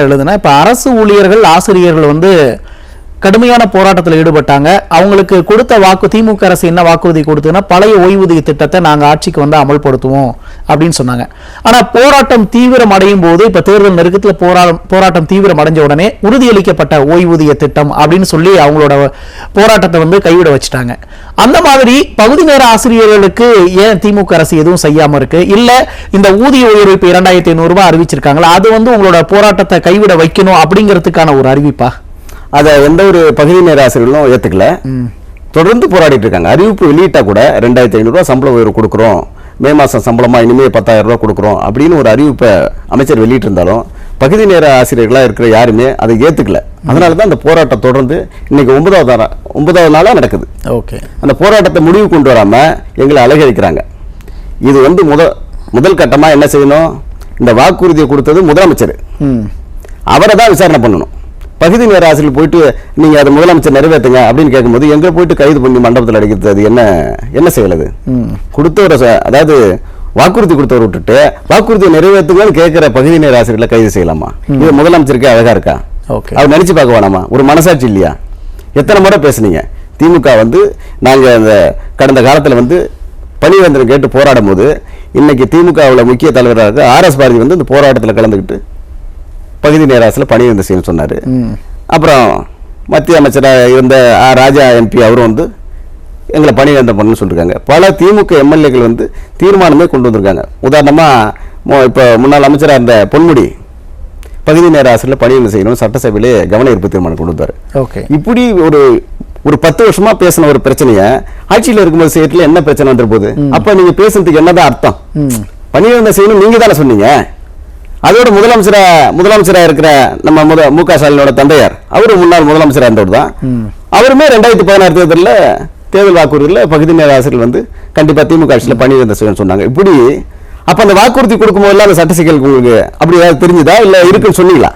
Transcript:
எழுதுனா இப்ப அரசு ஊழியர்கள் ஆசிரியர்கள் வந்து கடுமையான போராட்டத்தில் ஈடுபட்டாங்க. அவங்களுக்கு கொடுத்த திமுக அரசு என்ன வாக்குறுதி கொடுத்ததுன்னா பழைய ஓய்வூதிய திட்டத்தை நாங்க ஆட்சிக்கு வந்து அமல்படுத்துவோம் அப்படின்னு சொன்னாங்க. ஆனா போராட்டம் தீவிரம் அடையும் போது இப்ப தேர்தல் நெருக்கத்தில் போராட்டம் தீவிரம் அடைஞ்ச உடனே உறுதியளிக்கப்பட்ட ஓய்வூதிய திட்டம் அப்படின்னு சொல்லி அவங்களோட போராட்டத்தை வந்து கைவிட வச்சுட்டாங்க. அந்த மாதிரி பகுதி நேர ஆசிரியர்களுக்கு ஏன் திமுக அரசு எதுவும் செய்யாம இருக்கு? இல்ல இந்த ஊதிய உயர்வு இப்ப 2500 ரூபாய் அறிவிச்சிருக்காங்களா, அது வந்து உங்களோட போராட்டத்தை கைவிட வைக்கணும் அப்படிங்கிறதுக்கான ஒரு அறிவிப்பா? அதை எந்த ஒரு பகுதி நேர ஆசிரியர்களும் ஏத்துக்கல, தொடர்ந்து போராடிட்டு இருக்காங்க. அறிவிப்பு வெளியிட்டா கூட 2500 ரூபாய் சம்பள உயர்வு கொடுக்குறோம், மே மாசம் சம்பளமா இனிமே 10,000 ரூபாய் கொடுக்குறோம் அப்படின்னு ஒரு அறிவிப்பை அமைச்சர் வெளியிட்டு இருந்தாலும் பகுதி நேர ஆசிரியர்களா இருக்கிற யாருமே அதை ஏத்துக்கல. அதனாலதான் அந்த போராட்டம் தொடர்ந்து இன்னைக்கு 9வது நாளா நடக்குது. அந்த போராட்டத்தை முடிவு கொண்டு வராம எங்களை அலங்கரிக்கிறாங்க. இது வந்து முதல் கட்டமா என்ன செய்யணும்? இந்த வாக்குறுதியை கொடுத்தது முதலமைச்சர், அவரை தான் விசாரணை பண்ணணும். பகுதி நேர ஆசிரியர் போயிட்டு நீங்க அதை முதலமைச்சர் நிறைவேற்றுங்க அப்படின்னு கேட்கும்போது எங்க போயிட்டு கைது பண்ணி மண்டபத்தில் அடிக்கிறது, அது என்ன செய்யறது? கொடுத்தவரை, அதாவது வாக்குறுதி கொடுத்தவரை விட்டுட்டு வாக்குறுதியை நிறைவேற்றுங்கன்னு கேட்கிற பகுதி நேர ஆசிரியர்களை கைது செய்யலாமா? இது முதலமைச்சருக்கு அழகா இருக்கா? அவர் நினைச்சு பார்க்க வேணாமா? ஒரு மனசாட்சி இல்லையா? எத்தனை முறை பேசுனீங்க? திமுக வந்து நாங்க இந்த கடந்த காலத்துல வந்து பணிவேந்திரம் கேட்டு போராடும் போது இன்னைக்கு திமுகவில் முக்கிய தலைவராக ஆர்.எஸ். பாரதி வந்து இந்த போராட்டத்தில் கலந்துக்கிட்டு பகுதி நேர ஆசிரியர் பணிவேந்தர் செய்யணும்னு சொன்னாரு. அப்புறம் மத்திய அமைச்சராக இருந்த ராஜா எம்பி அவரும் வந்து எங்களை பணிவேந்தர் பண்ணணும்னு சொல்லிருக்காங்க. பல திமுக எம்எல்ஏக்கள் வந்து தீர்மானமே கொண்டு வந்திருக்காங்க. உதாரணமா இப்ப முன்னாள் அமைச்சராக இருந்த பொன்முடி பகுதி நேர ஆசிரியர் பணிவேந்தர் செய்யணும் சட்டசபையிலே கவன ஈர்ப்பு தீர்மானம் கொண்டு வந்தாரு. இப்படி ஒரு 10 வருஷமா பேசின ஒரு பிரச்சனைய ஆட்சியில் இருக்கும்போது செய்யறதுல என்ன பிரச்சனை வந்துரு போகுது? அப்ப நீங்க பேசுறதுக்கு என்னதான் அர்த்தம்? பணிவேந்தர் செய்யணும் நீங்க தானே சொன்னீங்க. அதோட முதலமைச்சரா இருக்கிற நம்ம மு.க. ஸ்டாலினோட தந்தையார், அவரு முன்னாள் முதலமைச்சரா இருந்தவர் தான். அவருமே 2016 தேர்தல் வாக்குறுதியில் பகுதி நேர ஆசிரியர்கள் வந்து கண்டிப்பா திமுக ஆட்சியில் பணிவேந்தர் செய்யணும்னு சொன்னாங்க. இப்படி அப்ப அந்த வாக்குறுதி கொடுக்கும் போதெல்லாம் அந்த சட்ட சிக்கல் உங்களுக்கு அப்படி ஏதாவது தெரிஞ்சுதா, இல்ல இருக்குன்னு சொன்னீங்களா?